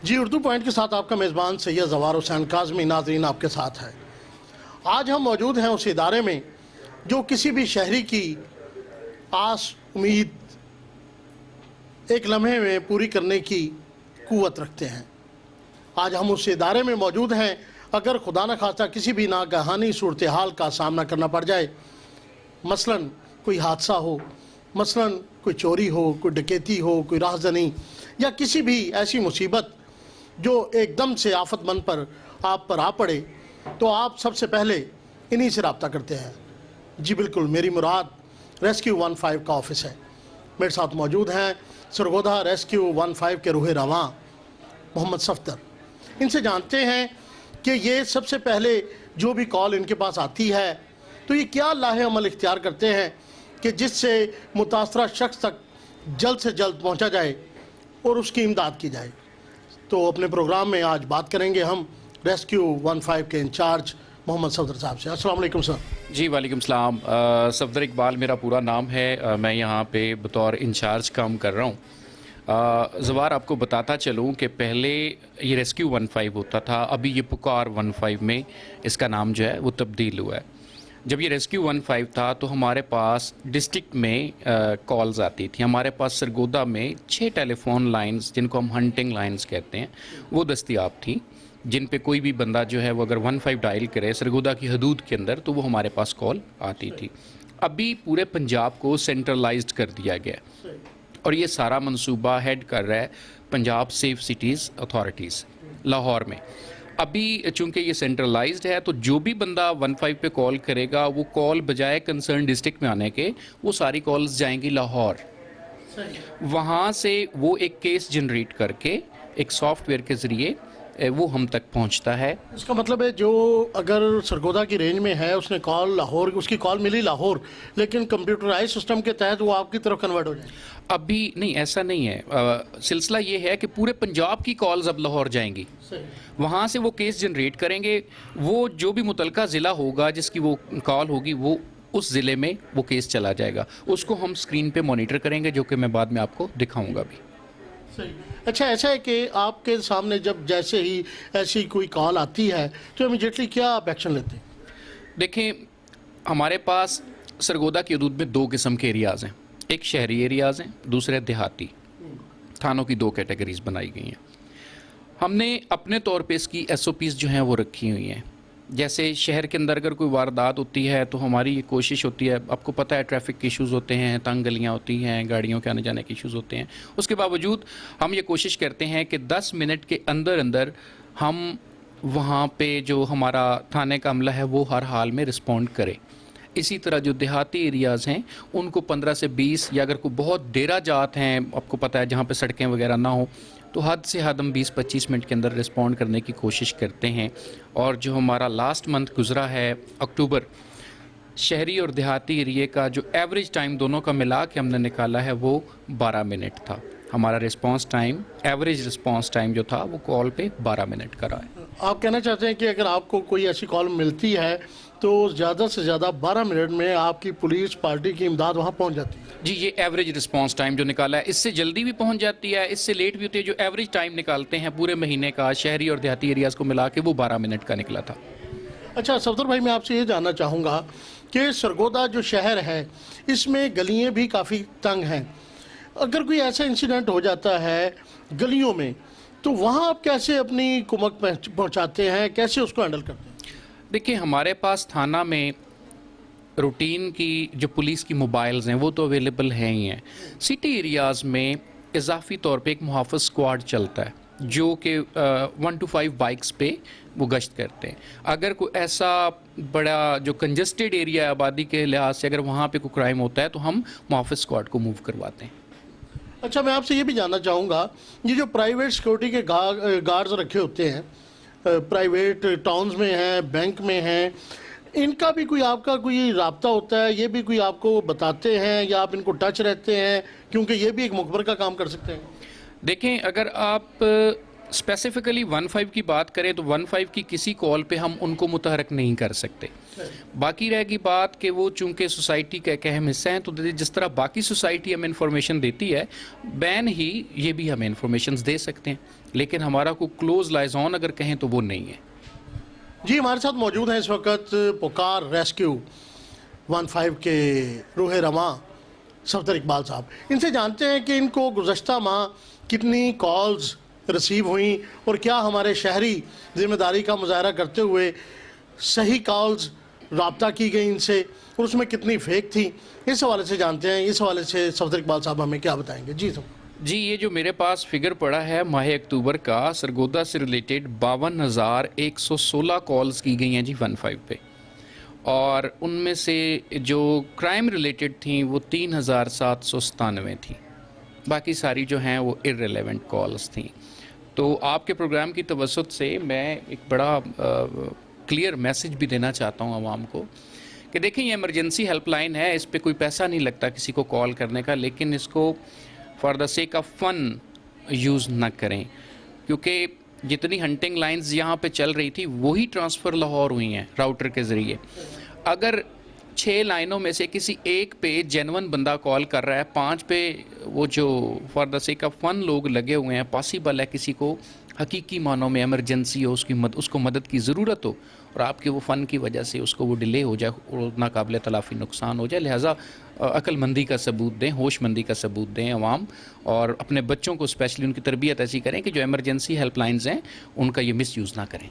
جی Urdu point کے ساتھ آپ کا میزبان سید زوار حسین کاظمی ناظرین آپ کے ساتھ ہے۔ آج ہم موجود ہیں اس ادارے میں جو کسی بھی شہری کی آس امید ایک لمحے میں پوری کرنے کی قوت رکھتے ہیں۔ آج ہم اس ادارے میں موجود ہیں، اگر خدا نہ خواستہ کسی بھی ناگہانی صورتحال کا سامنا کرنا پڑ جائے، مثلاً کوئی حادثہ ہو، مثلاً کوئی چوری ہو، کوئی ڈکیتی ہو، کوئی راہزنی یا کسی بھی ایسی مصیبت جو ایک دم سے آفت مند پر آپ پر آ پڑے، تو آپ سب سے پہلے انہی سے رابطہ کرتے ہیں۔ جی بالکل، میری مراد ریسکیو 15 کا آفس ہے۔ میرے ساتھ موجود ہیں سرگودھا ریسکیو 15 کے روح رواں محمد صفدر۔ ان سے جانتے ہیں کہ یہ سب سے پہلے جو بھی کال ان کے پاس آتی ہے تو یہ کیا لاہ عمل اختیار کرتے ہیں کہ جس سے متاثرہ شخص تک جلد سے جلد پہنچا جائے اور اس کی امداد کی جائے۔ تو اپنے پروگرام میں آج بات کریں گے ہم ریسکیو 15 کے انچارج محمد صفدر صاحب سے۔ السلام علیکم سر۔ جی وعلیکم السلام۔ صفدر اقبال میرا پورا نام ہے۔ میں یہاں پہ بطور انچارج کام کر رہا ہوں۔ زوار آپ کو بتاتا چلوں کہ پہلے یہ ریسکیو 15 ہوتا تھا، ابھی یہ پکار 15 میں اس کا نام جو ہے وہ تبدیل ہوا ہے۔ جب یہ ریسکیو 15 تھا تو ہمارے پاس ڈسٹرکٹ میں کالز آتی تھیں۔ ہمارے پاس سرگودھا میں 6 ٹیلی فون لائنز، جن کو ہم ہنٹنگ لائنز کہتے ہیں، وہ دستیاب تھیں، جن پہ کوئی بھی بندہ جو ہے وہ اگر 15 ڈائل کرے سرگودھا کی حدود کے اندر تو وہ ہمارے پاس کال آتی تھی۔ ابھی پورے پنجاب کو سینٹرلائزڈ کر دیا گیا ہے اور یہ سارا منصوبہ ہیڈ کر رہا ہے Punjab safe cities authorities Lahore میں۔ ابھی چونکہ یہ سینٹرلائزڈ ہے تو جو بھی بندہ 15 پہ کال کرے گا وہ کال بجائے کنسرن ڈسٹرکٹ میں آنے کے وہ ساری کالز جائیں گی لاہور۔ وہاں سے وہ ایک کیس جنریٹ کر کے ایک سافٹ ویئر کے ذریعے وہ ہم تک پہنچتا ہے۔ اس کا مطلب ہے جو اگر سرگودھا کی رینج میں ہے، اس نے کال لاہور، اس کی کال ملی لاہور، لیکن کمپیوٹرائز سسٹم کے تحت وہ آپ کی طرف کنورٹ ہو جائے۔ ابھی نہیں، ایسا نہیں ہے۔ سلسلہ یہ ہے کہ پورے پنجاب کی کالز اب لاہور جائیں گی، وہاں سے وہ کیس جنریٹ کریں گے۔ وہ جو بھی متعلقہ ضلع ہوگا جس کی وہ کال ہوگی وہ اس ضلع میں وہ کیس چلا جائے گا۔ اس کو ہم اسکرین پہ مانیٹر کریں گے، جو کہ میں بعد میں آپ کو دکھاؤں گا بھی۔ اچھا، ایسا ہے کہ آپ کے سامنے جب جیسے ہی ایسی کوئی کال آتی ہے تو امیڈیٹلی کیا آپ ایکشن لیتے ہیں؟ دیکھیں، ہمارے پاس سرگودھا کی حدود میں 2 قسم کے ایریاز ہیں، ایک شہری ایریاز ہیں، دوسرے دیہاتی۔ تھانوں کی 2 کیٹیگریز بنائی گئی ہیں۔ ہم نے اپنے طور پہ اس کی SOPs جو ہیں وہ رکھی ہوئی ہیں۔ جیسے شہر کے اندر اگر کوئی واردات ہوتی ہے تو ہماری یہ کوشش ہوتی ہے، آپ کو پتہ ہے ٹریفک کے ایشوز ہوتے ہیں، تنگ گلیاں ہوتی ہیں، گاڑیوں کے آنے جانے کے ایشوز ہوتے ہیں، اس کے باوجود ہم یہ کوشش کرتے ہیں کہ 10 منٹ کے اندر اندر ہم وہاں پہ جو ہمارا تھانے کا عملہ ہے وہ ہر حال میں رسپونڈ کرے۔ اسی طرح جو دیہاتی ایریاز ہیں ان کو 15 سے 20 یا اگر کوئی بہت ڈیرا جات ہیں، آپ کو پتہ ہے جہاں پہ سڑکیں وغیرہ نہ ہوں، تو حد سے حد ہم 20-25 منٹ کے اندر رسپونڈ کرنے کی کوشش کرتے ہیں۔ اور جو ہمارا لاسٹ منتھ گزرا ہے اکتوبر، شہری اور دیہاتی ایریے کا جو ایوریج ٹائم دونوں کا ملا کے ہم نے نکالا ہے وہ 12 منٹ تھا۔ ہمارا response time, average response time جو تھا وہ کال پہ 12 منٹ کا رہا ہے۔ آپ کہنا چاہتے ہیں کہ اگر آپ کو کوئی ایسی کال ملتی ہے تو زیادہ سے زیادہ 12 منٹ میں آپ کی پولیس پارٹی کی امداد وہاں پہنچ جاتی ہے؟ جی، یہ ایوریج رسپانس ٹائم جو نکالا ہے، اس سے جلدی بھی پہنچ جاتی ہے، اس سے لیٹ بھی ہوتی ہے۔ جو ایوریج ٹائم نکالتے ہیں پورے مہینے کا شہری اور دیہاتی ایریاز کو ملا کے وہ 12 منٹ کا نکلا تھا۔ اچھا صفدر بھائی، میں آپ سے یہ جاننا چاہوں گا کہ سرگودھا جو شہر ہے اس میں گلیاں بھی کافی تنگ ہیں۔ اگر کوئی ایسا انسیڈنٹ ہو جاتا ہے گلیوں میں تو وہاں آپ کیسے اپنی کمک پہنچاتے ہیں، کیسے اس کو ہینڈل کرتے ہیں؟ دیکھیں، ہمارے پاس تھانہ میں روٹین کی جو پولیس کی موبائلز ہیں وہ تو اویلیبل ہیں ہی ہیں۔ سٹی ایریاز میں اضافی طور پہ ایک محافظ اسکواڈ چلتا ہے جو کہ 1 to 5 بائکس پہ وہ گشت کرتے ہیں۔ اگر کوئی ایسا بڑا جو کنجسٹڈ ایریا ہے آبادی کے لحاظ سے، اگر وہاں پہ کوئی کرائم ہوتا ہے تو ہم محافظ اسکواڈ کو موو کرواتے ہیں۔ اچھا، میں آپ سے یہ بھی جاننا چاہوں گا، یہ جو پرائیویٹ سیکورٹی کے گارڈز رکھے ہوتے ہیں، پرائیویٹ ٹاؤنز میں ہیں، بینک میں ہیں، ان کا بھی کوئی آپ کا کوئی رابطہ ہوتا ہے؟ یہ بھی کوئی آپ کو بتاتے ہیں یا آپ ان کو ٹچ رہتے ہیں، کیونکہ یہ بھی ایک مخبر کا کام کر سکتے ہیں؟ دیکھیں، اگر آپ स्पेसिफिकली 15 की बात करें तो 15 की किसी कॉल पे हम उनको मुतहरक नहीं कर सकते। बाकी रहेगी बात कि वो चूंकि सोसाइटी का एक अहम हिस्सा है, तो जिस तरह बाकी सोसाइटी हमें इंफॉर्मेशन देती है, बैन ही ये भी हमें इंफॉर्मेशन दे सकते हैं, लेकिन हमारा कोई क्लोज लाइज ऑन अगर कहें तो वो नहीं है। जी, हमारे साथ मौजूद हैं इस वक्त पुकार रेस्क्यू 15 के रूह रवां सफदर इकबाल साहब। इनसे जानते हैं कि इनको गुज़श्ता माह कितनी कॉल्स रिसीव हुई और क्या हमारे शहरी ज़िम्मेदारी का मुजाहरा करते हुए सही कॉल्स रब्ता की गई इनसे, और उसमें कितनी फेक थी, इस हवाले से जानते हैं। इस हवाले से सफदर इकबाल साहब हमें क्या बताएंगे? जी सर। जी, ये जो मेरे पास फिगर पड़ा है माह अक्टूबर का, सरगोदा से रिलेटेड 52,116 कॉल्स की गई हैं जी 15 पे, और उनमें से जो क्राइम रिलेटेड थी वो 3,797 थी। बाकी सारी जो हैं वो इररिलेवेंट कॉल्स थी। तो आपके प्रोग्राम की तवज्जुह से मैं एक बड़ा क्लियर मैसेज भी देना चाहता हूँ आवाम को कि देखें, ये इमरजेंसी हेल्पलाइन है, इस पे कोई पैसा नहीं लगता किसी को कॉल करने का, लेकिन इसको for the sake of fun use ना करें, क्योंकि जितनी हंटिंग लाइंस यहाँ पे चल रही थी वही ट्रांसफ़र लाहौर हुई हैं राउटर के ज़रिए। अगर 6 लाइनों में से किसी एक पे जेन्युइन बंदा कॉल कर रहा है, 5 पे वो जो for the sake of fun लोग लगे हुए हैं, पॉसिबल है किसी को हकीकी मानों में इमरजेंसी हो, उसको मदद की ज़रूरत हो, और आपके वो फ़न की वजह से उसको वो डिले हो जाए और नाकाबिल तलाफ़ी नुकसान हो जाए। लिहाजा अक्लमंदी का सबूत दें, होशमंदी का सबूत दें अवाम, और अपने बच्चों को स्पेशली उनकी तरबियत ऐसी करें कि जो इमरजेंसी हेल्पलाइंस हैं उनका ये मिस यूज़ ना करें।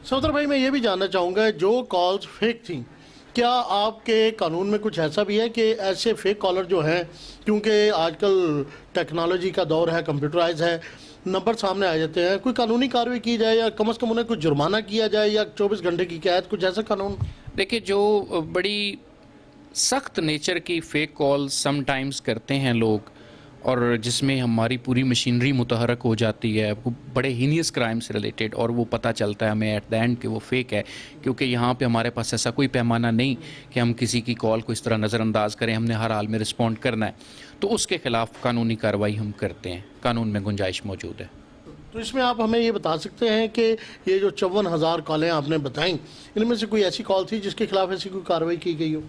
सफदर भाई, मैं ये भी जानना चाहूँगा, जो कॉल्स फेक थी, क्या आपके कानून में कुछ ऐसा भी है कि ऐसे फेक कॉलर जो हैं, क्योंकि आजकल टेक्नोलॉजी का दौर है, कंप्यूटराइज है, नंबर सामने आ जाते हैं, कोई कानूनी कार्रवाई की जाए या कम से कम उन्हें कुछ जुर्माना किया जाए या 24 घंटे की कैद, कुछ ऐसा कानून? देखिए, जो बड़ी सख्त नेचर की फ़ेक कॉल समटाइम्स करते हैं लोग, और जिसमें हमारी पूरी मशीनरी मुतहरक हो जाती है, वो बड़े हीनियस क्राइम से रिलेटेड, और वो पता चलता है हमें एट द एंड कि वो फेक है, क्योंकि यहाँ पे हमारे पास ऐसा कोई पैमाना नहीं कि हम किसी की कॉल को इस तरह नज़रअंदाज करें, हमने हर हाल में रिस्पॉन्ड करना है, तो उसके ख़िलाफ़ कानूनी कार्रवाई हम करते हैं, कानून में गुंजाइश मौजूद है। तो इसमें आप हमें ये बता सकते हैं कि ये जो 54,000 कॉलें आपने बताई, इनमें से कोई ऐसी कॉल थी जिसके खिलाफ ऐसी कोई कार्रवाई की गई हो?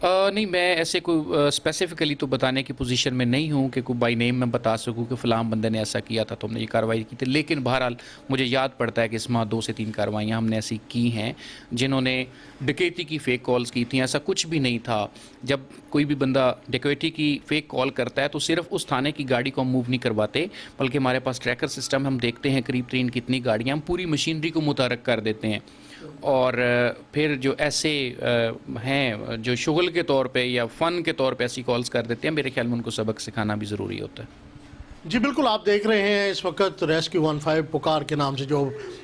नहीं, मैं ऐसे कोई स्पेसिफिकली तो बताने की पोजीशन में नहीं हूँ कि कोई बाई नेम मैं बता सकूँ कि फ़लाँ बंदे ने ऐसा किया था तो हमने ये कार्रवाई की थी, लेकिन बहरहाल मुझे याद पड़ता है कि इस माह 2 से 3 कार्रवाइयाँ हमने ऐसी की हैं जिन्होंने डकैती की फ़ेक कॉल्स की थी। ऐसा कुछ भी नहीं था। जब कोई भी बंदा डकैती की फ़ेक कॉल करता है तो सिर्फ उस थाने की गाड़ी को हम मूव नहीं करवाते, बल्कि हमारे पास ट्रैकर सिस्टम, हम देखते हैं करीब तरीन कितनी गाड़ियाँ, हम पूरी मशीनरी को मुतहरक कर देते हैं, और फिर जो ऐसे हैं जो शुगल के तौर पे या फ़न के तौर पे ऐसी कॉल्स कर देते हैं, मेरे ख्याल में उनको सबक सिखाना भी ज़रूरी होता है। जी बिल्कुल, आप देख रहे हैं इस वक्त रेस्क्यू 15 पुकार के नाम से जो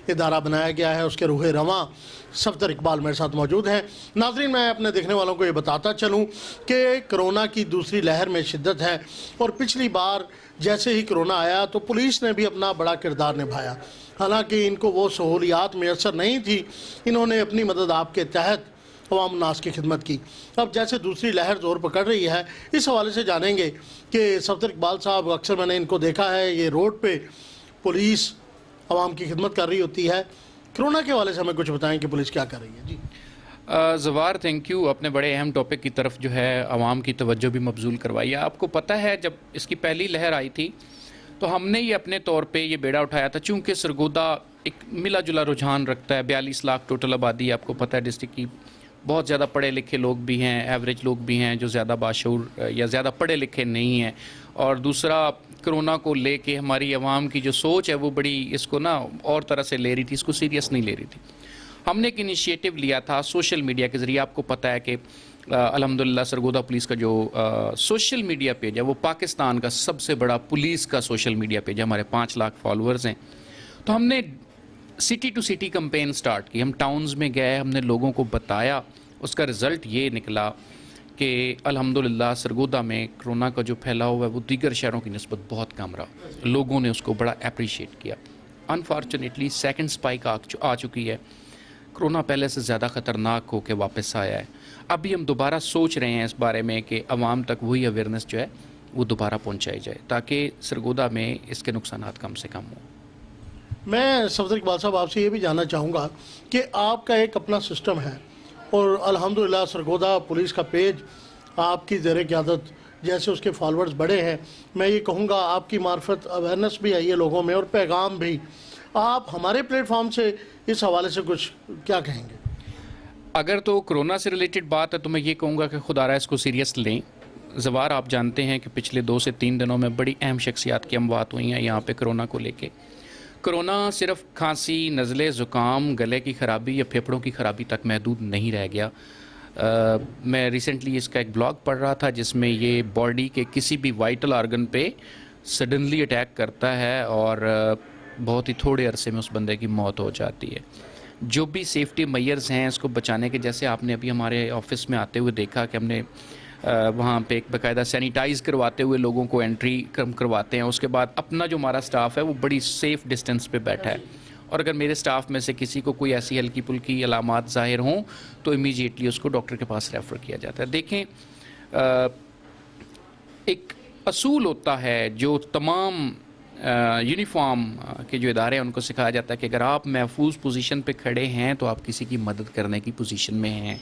इदारा बनाया गया है, उसके रूह रवां सफदर इकबाल मेरे साथ मौजूद हैं। नाज़रीन, मैं अपने देखने वालों को ये बताता चलूँ कि कोरोना की दूसरी लहर में शिद्दत है, और पिछली बार जैसे ही कोरोना आया तो पुलिस ने भी अपना बड़ा किरदार निभाया। हालांकि इनको वो सहूलियात मैसर नहीं थी, इन्होंने अपनी मदद आपके तहत अवाम नास की खिदमत की। अब जैसे दूसरी लहर ज़ोर पकड़ रही है, इस हवाले से जानेंगे कि सफदर इकबाल साहब, अक्सर मैंने इनको देखा है, ये रोड पे पुलिस अवाम की खिदमत कर रही होती है। कोरोना के हवाले से हमें कुछ बताएं कि पुलिस क्या कर रही है। जी ज़वार, थैंक यू, अपने बड़े अहम टॉपिक की तरफ जो है अवाम की तवज्जो भी मबजूल करवाई है। आपको पता है, जब इसकी पहली लहर आई थी तो हमने ये अपने तौर पे ये बेड़ा उठाया था, चूँकि सरगोदा एक मिला जुला रुझान रखता है, 42 लाख टोटल आबादी, आपको पता है डिस्ट्रिक्ट की, बहुत ज़्यादा पढ़े लिखे लोग भी हैं, एवरेज लोग भी हैं जो ज़्यादा बाशऊर या ज़्यादा पढ़े लिखे नहीं हैं, और दूसरा कोरोना को लेके हमारी आवाम की जो सोच है वो बड़ी इसको ना और तरह से ले रही थी, इसको सीरियस नहीं ले रही थी। हमने एक इनिशिएटिव लिया था सोशल मीडिया के ज़रिए। आपको पता है कि अल्हम्दुलिल्लाह सरगोदा पुलिस का जो सोशल मीडिया पेज है वो पाकिस्तान का सबसे बड़ा पुलिस का सोशल मीडिया पेज है, हमारे 5 लाख फॉलोअर्स हैं। तो हमने city to city campaign start की, हम टाउन्स में गए, हमने लोगों को बताया, उसका रिज़ल्ट ये निकला कि अल्हम्दुलिल्लाह सरगोदा में कोरोना का जो फैलाव है वो दीगर शहरों की निस्बत बहुत कम रहा, लोगों ने उसको बड़ा अप्रिशिएट किया। अनफॉर्चुनेटली सेकंड स्पाइक आ चुकी है, कोरोना पहले से ज़्यादा ख़तरनाक हो के वापस आया है। अभी हम दोबारा सोच रहे हैं इस बारे में कि आवाम तक वही अवेयरनेस जो है वो दोबारा पहुंचाई जाए ताकि सरगोदा में इसके नुकसानात कम से कम हों। मैं सफदर इकबाल साहब आपसे ये भी जानना चाहूँगा कि आपका एक अपना सिस्टम है और अल्हम्दुलिल्लाह सरगोदा पुलिस का पेज आपकी ज़ेर क़यादत जैसे उसके फॉलोअर्स बड़े हैं, मैं ये कहूँगा आपकी मार्फत अवेयरनेस भी आई है लोगों में और पैगाम भी। आप हमारे प्लेटफॉर्म से इस हवाले से कुछ क्या कहेंगे? अगर तो कोरोना से रिलेटेड बात है तो मैं ये कहूँगा कि खुदारा इसको सीरियस लें। ज़वार आप जानते हैं कि पिछले 2 से 3 दिनों में बड़ी अहम शख्सियात की अमवात हुई हैं यहाँ पे कोरोना को लेके। कोरोना सिर्फ खांसी, नज़ले, ज़ुकाम, गले की ख़राबी या फेफड़ों की ख़राबी तक महदूद नहीं रह गया। मैं रिसेंटली इसका एक ब्लॉग पढ़ रहा था जिसमें ये बॉडी के किसी भी वाइटल आर्गन पे सडनली अटैक करता है और बहुत ही थोड़े अरसे में उस बंदे की मौत हो जाती है। जो भी सेफ्टी मेजर्स हैं इसको बचाने के, जैसे आपने अभी हमारे ऑफिस में आते हुए देखा कि हमने वहाँ पे एक बाकायदा सैनिटाइज़ करवाते हुए लोगों को एंट्री करवाते हैं। उसके बाद अपना जो हमारा स्टाफ है वो बड़ी सेफ़ डिस्टेंस पे बैठा है और अगर मेरे स्टाफ में से किसी को कोई ऐसी हल्की पुल्की अलामात ज़ाहिर हों तो इमीडिएटली उसको डॉक्टर के पास रेफ़र किया जाता है। देखें, एक असूल होता है जो तमाम यूनिफॉर्म के जो इदारे हैं उनको सिखाया जाता है कि अगर आप महफूज पोजीशन पे खड़े हैं तो आप किसी की मदद करने की पोजीशन में हैं।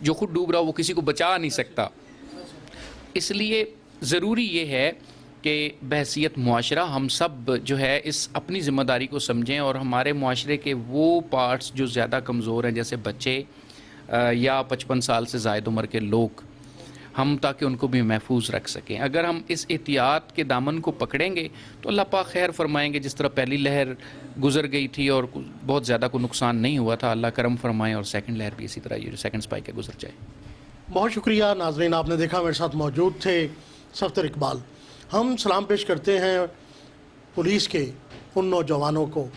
जो खुद डूब रहा वो किसी को बचा नहीं सकता। इसलिए ज़रूरी ये है कि बहसीत मुआशरा हम सब जो है इस अपनी ज़िम्मेदारी को समझें और हमारे मुआशरे के वो पार्ट्स जो ज़्यादा कमज़ोर हैं जैसे बच्चे या 55 साल से ज़ायद उम्र के लोग, हम ताकि उनको भी महफूज रख सकें। अगर हम इस एहतियात के दामन को पकड़ेंगे तो अल्लाह पाक खैर फरमाएंगे। जिस तरह पहली लहर गुजर गई थी और बहुत ज़्यादा कोई नुकसान नहीं हुआ था, अल्लाह करम फरमाए और सेकंड लहर भी इसी तरह ये जो सेकंड स्पाइक है गुजर जाए। बहुत शुक्रिया नाज़रीन, आपने देखा मेरे साथ मौजूद थे सफदर इकबाल। हम सलाम पेश करते हैं पुलिस के उन नौजवानों को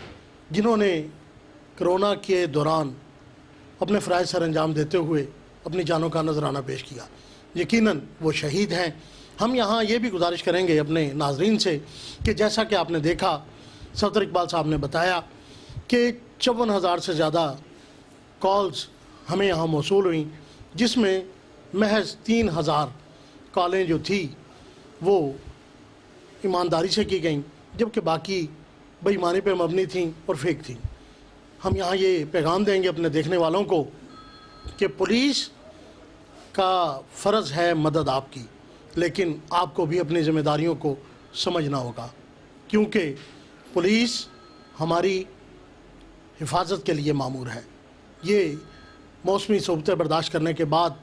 जिन्होंने कोरोना के दौरान अपने फ़राइज़ सर अंजाम देते हुए अपनी जानों का नजराना पेश किया। यकीनन वो शहीद हैं। हम यहाँ ये भी गुजारिश करेंगे अपने नाजरीन से कि जैसा कि आपने देखा सफदर इकबाल साहब ने बताया कि 54,000 से ज़्यादा कॉल्स हमें यहाँ मौसूल हुई, जिसमें महज 3,000 कॉलें जो थी वो ईमानदारी से की गई, जबकि बाकी बेईमानी पे मबनी थी और फेक थी। हम यहाँ ये पैगाम देंगे अपने देखने वालों को कि पुलिस का फ़र्ज़ है मदद आपकी, लेकिन आपको भी अपनी ज़िम्मेदारियों को समझना होगा, क्योंकि पुलिस हमारी हिफाजत के लिए मामूर है। ये मौसमी सोबतें बर्दाश्त करने के बाद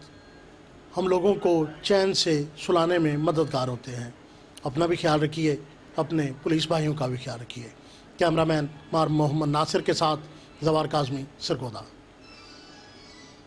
हम लोगों को चैन से सुलाने में मददगार होते हैं। अपना भी ख्याल रखिए, अपने पुलिस भाइयों का भी ख्याल रखिए। कैमरामैन मार मोहम्मद नासिर के साथ ज़वार काज़मी, सरगोदा।